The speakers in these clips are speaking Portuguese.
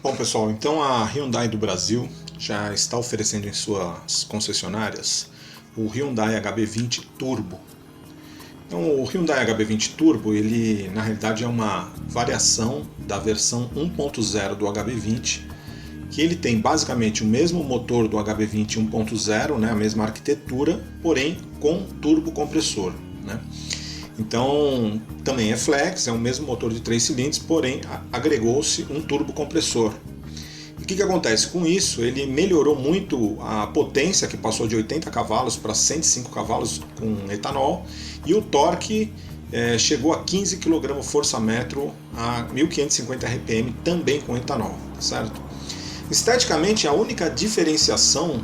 Bom, pessoal, então a Hyundai do Brasil já está oferecendo em suas concessionárias o Hyundai HB20 Turbo. Então, o Hyundai HB20 Turbo, ele na realidade é uma variação da versão 1.0 do HB20, que ele tem basicamente o mesmo motor do HB20 1.0, né, a mesma arquitetura, porém com turbo compressor, né? Então, também é flex, é o mesmo motor de 3 cilindros, porém agregou-se um turbo compressor. E o que acontece? Com isso, ele melhorou muito a potência, que passou de 80 cavalos para 105 cavalos com etanol, e o torque chegou a 15 kgfm a 1550 RPM, também com etanol, certo? Esteticamente, a única diferenciação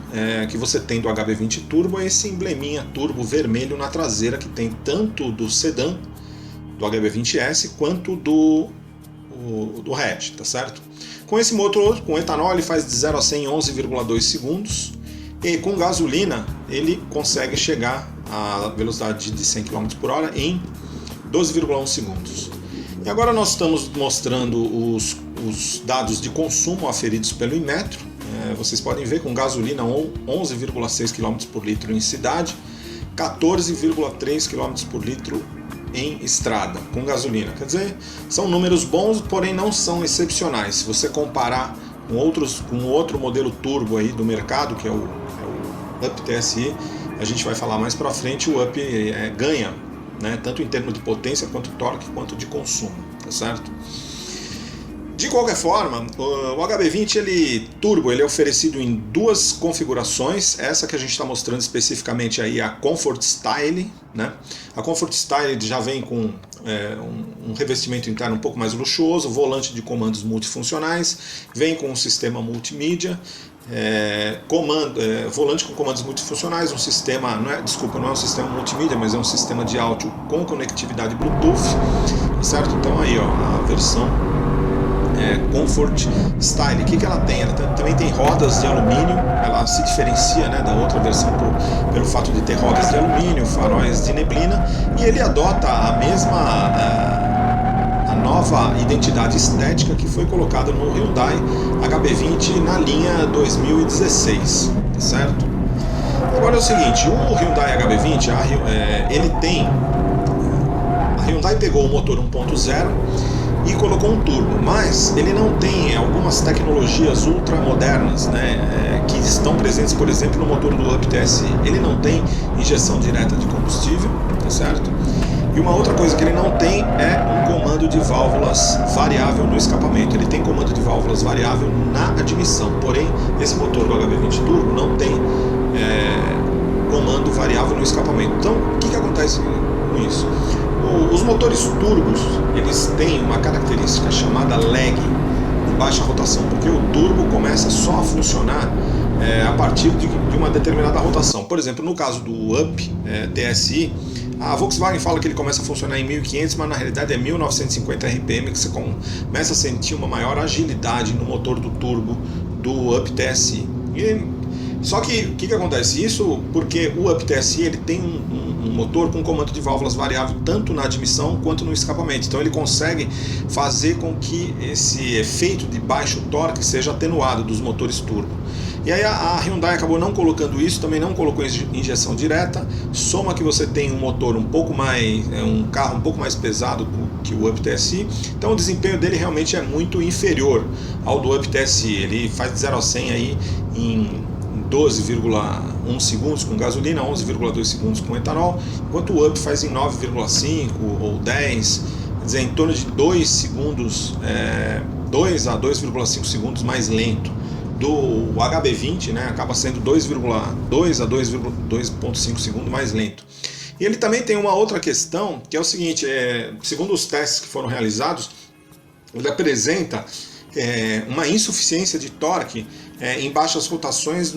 que você tem do HB20 Turbo é esse embleminha turbo vermelho na traseira, que tem tanto do sedã, do HB20S, quanto do hatch, tá certo? Com esse motor, com etanol, ele faz de 0 a 100 em 11,2 segundos, e com gasolina ele consegue chegar à velocidade de 100 km por hora em 12,1 segundos. E agora nós estamos mostrando os dados de consumo aferidos pelo Inmetro. Vocês podem ver, com gasolina 11,6 km por litro em cidade, 14,3 km por litro em estrada, com gasolina. Quer dizer, são números bons, porém não são excepcionais. Se você comparar com outro modelo turbo aí do mercado, que é o Up TSI, a gente vai falar mais para frente, o Up ganha, né, tanto em termos de potência, quanto torque, quanto de consumo, tá certo? De qualquer forma, o HB20 Turbo ele é oferecido em duas configurações. Essa que a gente está mostrando especificamente aí, a Comfort Style, né? A Comfort Style já vem com um revestimento interno um pouco mais luxuoso, volante de comandos multifuncionais, vem com um sistema multimídia, volante com comandos multifuncionais, um sistema, não é um sistema multimídia, mas é um sistema de áudio com conectividade Bluetooth, certo? Então aí, ó, a versão Comfort Style. O que ela tem? Ela também tem rodas de alumínio, ela se diferencia, né, da outra versão pelo fato de ter rodas de alumínio, faróis de neblina, e ele adota a nova identidade estética que foi colocada no Hyundai HB20 na linha 2016, certo? Agora é o seguinte, o Hyundai HB20, a Hyundai pegou o motor 1.0 e colocou um turbo, mas ele não tem algumas tecnologias ultramodernas, né, que estão presentes, por exemplo, no motor do Up TSI. Ele não tem injeção direta de combustível, tá certo? E uma outra coisa que ele não tem é um comando de válvulas variável no escapamento. Ele tem comando de válvulas variável na admissão, porém esse motor do HB20 Turbo não tem comando variável no escapamento. Então, o que acontece com isso? Os motores turbos, eles têm uma característica chamada lag, de baixa rotação, porque o turbo começa só a funcionar a partir de uma determinada rotação. Por exemplo, no caso do Up TSI, a Volkswagen fala que ele começa a funcionar em 1500, mas na realidade é 1950 RPM que você começa a sentir uma maior agilidade no motor do turbo do Up TSI. Só que o que acontece? Isso porque o Up TSI ele tem um motor com comando de válvulas variável tanto na admissão quanto no escapamento. Então ele consegue fazer com que esse efeito de baixo torque seja atenuado dos motores turbo. E aí a Hyundai acabou não colocando isso, também não colocou injeção direta. Soma que você tem um motor um carro um pouco mais pesado que o Up TSI, então o desempenho dele realmente é muito inferior ao do Up TSI. Ele faz de 0 a 100 aí em 12,1 segundos com gasolina, 11,2 segundos com etanol, enquanto o Up faz em 9,5 ou 10, quer dizer, em torno de 2 segundos, 2 a 2,5 segundos mais lento. Do HB20, né, acaba sendo 2,2 a 2,5 segundos mais lento. E ele também tem uma outra questão, que é o seguinte, segundo os testes que foram realizados, ele apresenta uma insuficiência de torque em baixas rotações,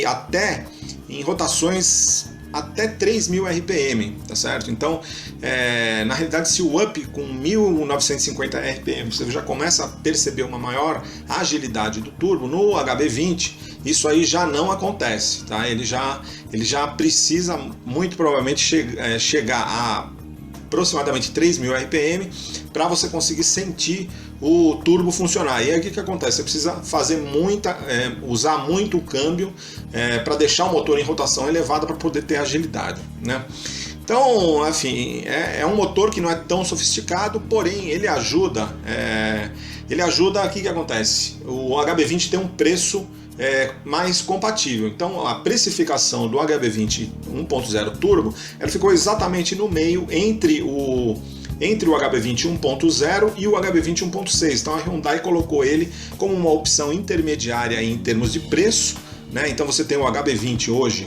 até em rotações até 3.000 RPM, tá certo? Então, na realidade, se o Up com 1950 RPM você já começa a perceber uma maior agilidade do turbo, no HB20 isso aí já não acontece, tá? Ele já precisa muito provavelmente chegar a aproximadamente 3.000 RPM para você conseguir sentir o turbo funcionar. E aí o que acontece? Você precisa fazer usar muito o câmbio para deixar o motor em rotação elevada para poder ter agilidade, né? Então, enfim, é um motor que não é tão sofisticado, porém ele ajuda. O que acontece? O HB20 tem um preço mais compatível. Então a precificação do HB20 1.0 Turbo ela ficou exatamente no meio entre o HB20 1.0 e o HB20 1.6. Então a Hyundai colocou ele como uma opção intermediária em termos de preço, né? Então você tem o HB20 hoje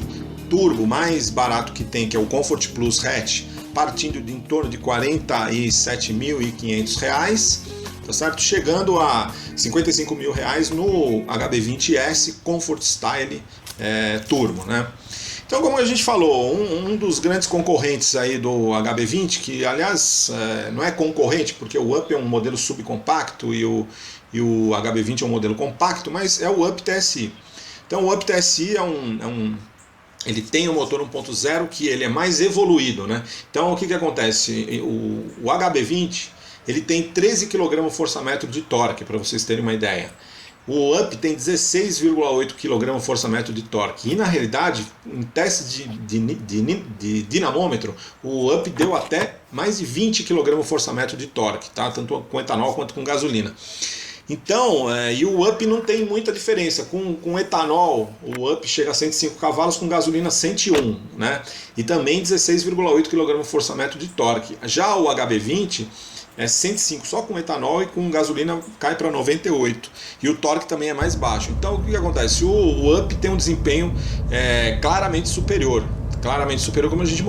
turbo mais barato que tem, que é o Comfort Plus Hatch, partindo de em torno de R$ 47.500, tá certo? Chegando a R$ 55 mil no HB20S Comfort Style Turbo, né? Então, como a gente falou, um dos grandes concorrentes aí do HB20, que aliás não é concorrente, porque o Up é um modelo subcompacto e o HB20 é um modelo compacto, mas é o Up TSI. Então o Up TSI ele tem um motor 1.0 que ele é mais evoluído, né? Então o que acontece? O HB20 ele tem 13 kgfm de torque, para vocês terem uma ideia. O Up tem 16,8 kgfm de torque. E na realidade, em teste de dinamômetro, o Up deu até mais de 20 kgfm de torque, tá? Tanto com etanol quanto com gasolina. Então, e o Up não tem muita diferença. Com etanol, o Up chega a 105 cavalos, com gasolina 101, né? E também 16,8 kgfm de torque. Já o HB20 é 105 só com etanol e com gasolina cai para 98. E o torque também é mais baixo. Então, o que acontece? O Up tem um desempenho claramente superior. Claramente superior, como a gente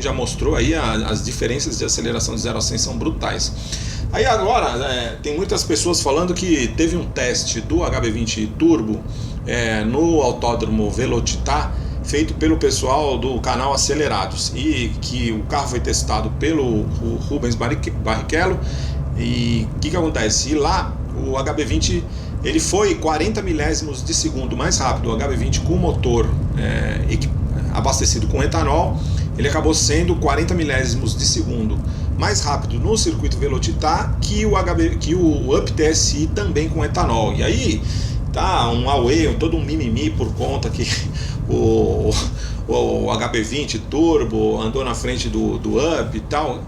já mostrou aí, as diferenças de aceleração de 0 a 100 são brutais. Aí agora, tem muitas pessoas falando que teve um teste do HB20 Turbo no Autódromo Velocitar, feito pelo pessoal do canal Acelerados, e que o carro foi testado pelo Rubens Barrichello. E o que acontece? E lá o HB20 ele foi 40 milésimos de segundo mais rápido. O HB20 com motor abastecido com etanol, ele acabou sendo 40 milésimos de segundo mais rápido no circuito Velocitar que o Up TSI também com etanol. E aí tá um auê, todo um mimimi por conta que o HB20 Turbo andou na frente do Up e tal.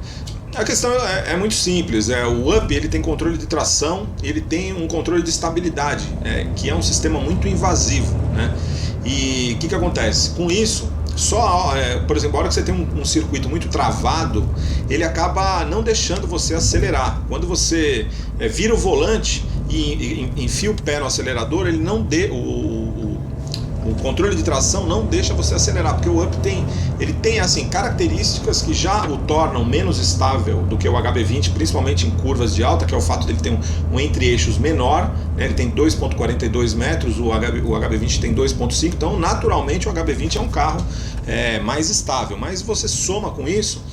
A questão é muito simples. O Up ele tem controle de tração, ele tem um controle de estabilidade, que é um sistema muito invasivo, né? E o que acontece? Com isso, por exemplo, a hora que você tem um circuito muito travado, ele acaba não deixando você acelerar. Quando você vira o volante e enfia o pé no acelerador, ele não o controle de tração não deixa você acelerar, porque o Up tem assim, características que já o tornam menos estável do que o HB20, principalmente em curvas de alta, que é o fato dele ter um entre-eixos menor, né? Ele tem 2,42 metros, o HB20 tem 2,5, então naturalmente o HB20 é um carro mais estável, mas você soma com isso.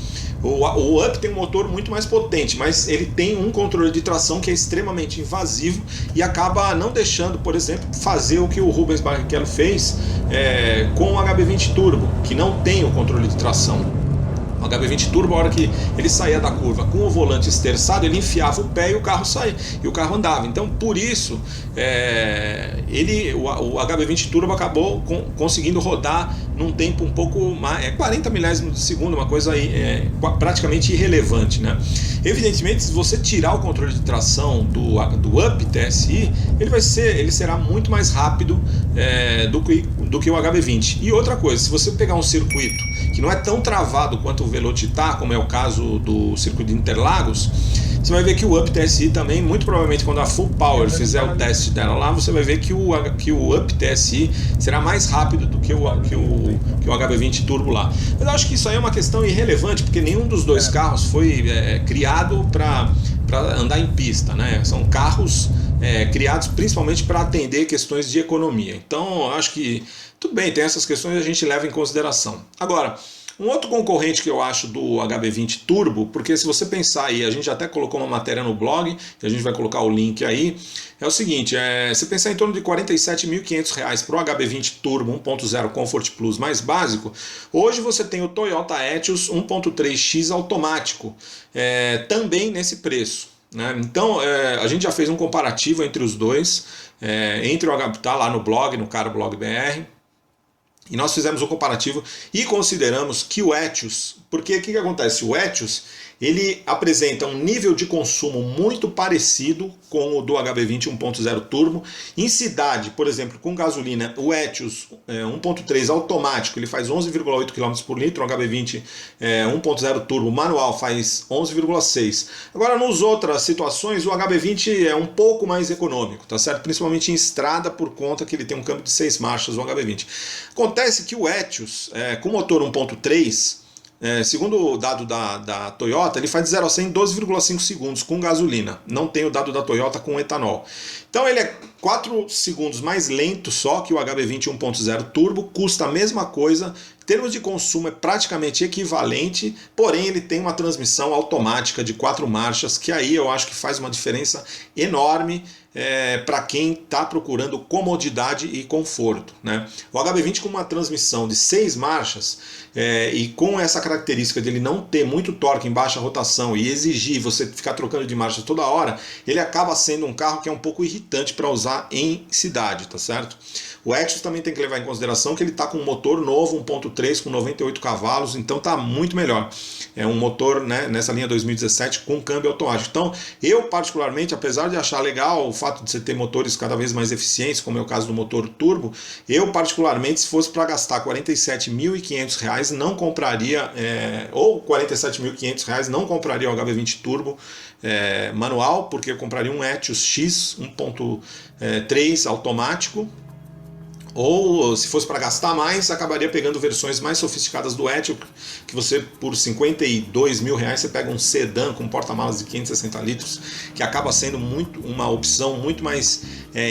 O Up tem um motor muito mais potente, mas ele tem um controle de tração que é extremamente invasivo e acaba não deixando, por exemplo, fazer o que o Rubens Barrichello fez com o HB20 Turbo, que não tem o controle de tração. O HB20 Turbo, a hora que ele saía da curva com o volante esterçado, ele enfiava o pé e o carro saía, e o carro andava. Então, por isso, o HB20 Turbo acabou conseguindo rodar num tempo um pouco mais, 40 milésimos de segundo, uma coisa praticamente irrelevante, né? Evidentemente, se você tirar o controle de tração do Up TSI, ele será muito mais rápido do que o HB20. E outra coisa, se você pegar um circuito que não é tão travado quanto o Velocitar, como é o caso do circuito de Interlagos, você vai ver que o Up TSI também, muito provavelmente quando a Full Power fizer o teste dela lá, você vai ver que o Up TSI será mais rápido do que o HB20 Turbo lá. Mas eu acho que isso aí é uma questão irrelevante, porque nenhum dos dois carros foi criado para andar em pista, né? São carros criados principalmente para atender questões de economia. Então eu acho que tudo bem, tem essas questões que a gente leva em consideração. Agora, Um outro concorrente que eu acho do HB20 Turbo, porque se você pensar aí, a gente até colocou uma matéria no blog, que a gente vai colocar o link aí, é o seguinte, se pensar em torno de R$ 47.500 para o HB20 Turbo 1.0 Comfort Plus mais básico, hoje você tem o Toyota Etios 1.3X automático, também nesse preço. Então a gente já fez um comparativo entre os dois, entre o HB, tá lá no blog, no Caro Blog BR, e nós fizemos um comparativo e consideramos que o Etios, porque o que acontece? O Etios ele apresenta um nível de consumo muito parecido com o do HB20 1.0 Turbo. Em cidade, por exemplo, com gasolina, o Etios 1.3 automático ele faz 11,8 km por litro, o HB20 1.0 Turbo manual faz 11,6. Agora, nas outras situações, o HB20 é um pouco mais econômico, tá certo? Principalmente em estrada, por conta que ele tem um câmbio de 6 marchas, o HB20. Acontece que o Etios, com motor 1.3, segundo o dado da Toyota, ele faz de 0 a 100 em 12,5 segundos com gasolina. Não tem o dado da Toyota com etanol. Então ele é 4 segundos mais lento só que o HB20 1.0 Turbo, custa a mesma coisa, em termos de consumo é praticamente equivalente, porém ele tem uma transmissão automática de 4 marchas, que aí eu acho que faz uma diferença enorme para quem está procurando comodidade e conforto, né? O HB20 com uma transmissão de 6 marchas e com essa característica de ele não ter muito torque em baixa rotação e exigir você ficar trocando de marcha toda hora, ele acaba sendo um carro que é um pouco irritante para usar em cidade, tá certo? O Etios também tem que levar em consideração que ele está com um motor novo, 1.3 com 98 cavalos, então está muito melhor. É um motor, né, nessa linha 2017 com câmbio automático. Então eu particularmente, apesar de achar legal o fato de você ter motores cada vez mais eficientes, como é o caso do motor turbo, eu particularmente, se fosse para gastar R$ 47.500, não compraria, ou R$ 47.500, não compraria o HB20 Turbo manual, porque eu compraria um Etios X 1.3 automático. Ou se fosse para gastar mais, acabaria pegando versões mais sofisticadas do Etios, que você por R$ 52.000 você pega um sedã com porta-malas de 560 litros, que acaba sendo uma opção muito mais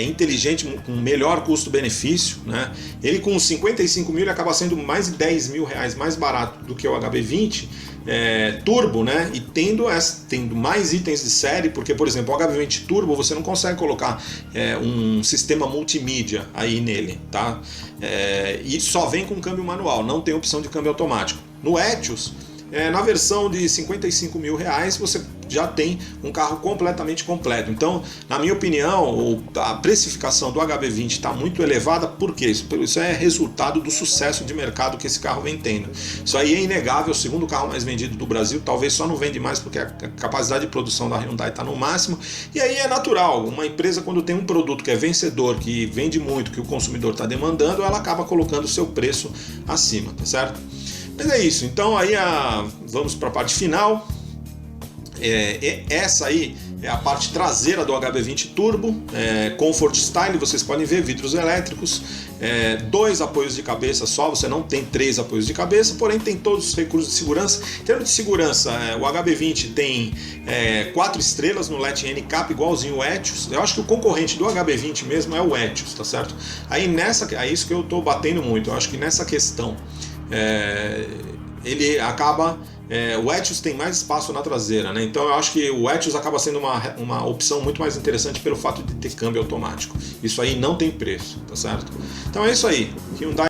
inteligente, com melhor custo-benefício, né? Ele com 55 mil ele acaba sendo mais de R$ 10.000 mais barato do que o HB20 Turbo, né? E tendo mais itens de série, porque, por exemplo, o HB20 Turbo você não consegue colocar um sistema multimídia aí nele, tá? E só vem com câmbio manual, não tem opção de câmbio automático. No Etios, na versão de R$ 55.000 você já tem um carro completamente completo. Então, na minha opinião, a precificação do HB20 está muito elevada, porque isso é resultado do sucesso de mercado que esse carro vem tendo. Isso aí é inegável, o segundo carro mais vendido do Brasil, talvez só não vende mais porque a capacidade de produção da Hyundai está no máximo, e aí é natural, uma empresa quando tem um produto que é vencedor, que vende muito, que o consumidor está demandando, ela acaba colocando o seu preço acima, tá certo? Mas é isso, então aí vamos para a parte final. Essa aí é a parte traseira do HB20 Turbo, Comfort Style, vocês podem ver, vidros elétricos, 2 apoios de cabeça só, você não tem 3 apoios de cabeça, porém tem todos os recursos de segurança. Em termos de segurança, o HB20 tem 4 estrelas no LED NCAP, igualzinho o Etios. Eu acho que o concorrente do HB20 mesmo é o Etios, tá certo? Aí é isso que eu estou batendo muito, eu acho que nessa questão ele acaba... o Etios tem mais espaço na traseira, né? Então eu acho que o Etios acaba sendo uma opção muito mais interessante pelo fato de ter câmbio automático. Isso aí não tem preço, tá certo? Então é isso aí. Hyundai